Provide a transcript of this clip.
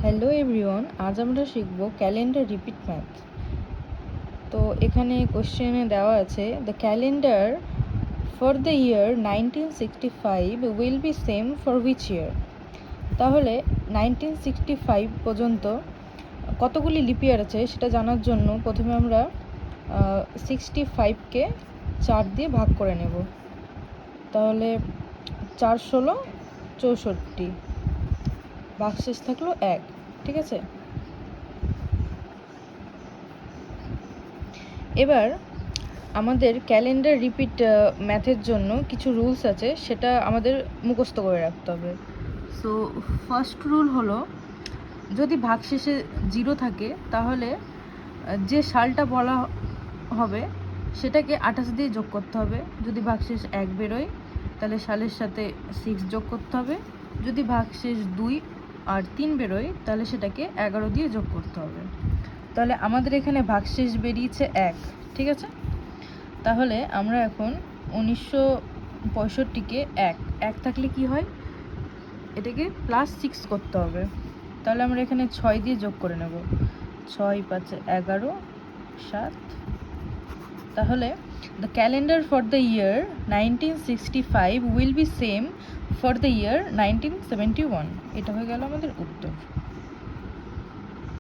Hello everyone, আজ আমরা শিখব ক্যালেন্ডার রিপিট ম্যাথ। তো এখানে কোশ্চেনে দেওয়া আছে the calendar for the year 1965 will be same for which year. তাহলে 1965 পর্যন্ত কতগুলি লিপ ইয়ার আছে সেটা জানার জন্য প্রথমে আমরা 65কে 4 দিয়ে ভাগ করে নেব। তাহলে 4 ষোলো 64, ভাগশেষ থাকলো 1। ঠিক আছে, এবার আমাদের ক্যালেন্ডার রিপিট ম্যাথের জন্য কিছু রুলস আছে, সেটা আমাদের মুখস্থ করে রাখতে হবে। সো ফার্স্ট রুল হলো, যদি ভাগশেষে 0 থাকে তাহলে যে সালটা বলা হবে সেটাকে 28 দিয়ে যোগ করতে হবে। যদি ভাগশেষ 1 বেরোয় তাহলে সালের সাথে 6 যোগ করতে হবে। যদি ভাগশেষ 2 আর 3 বেরোয় তাহলে সেটাকে 11 দিয়ে যোগ করতে হবে। তাহলে আমাদের এখানে ভাগশেষ বেরিয়েছে 1। ঠিক আছে, তাহলে আমরা এখন 1965কে 1 থাকলে কি হয়, এটাকে +6 করতে হবে। তাহলে আমরা এখানে 6 দিয়ে যোগ করে নেব। 6 5 11 7। তাহলে the calendar for the year 1965 will be same for the year 1971। এটা হয়ে গেল আমাদের উত্তর।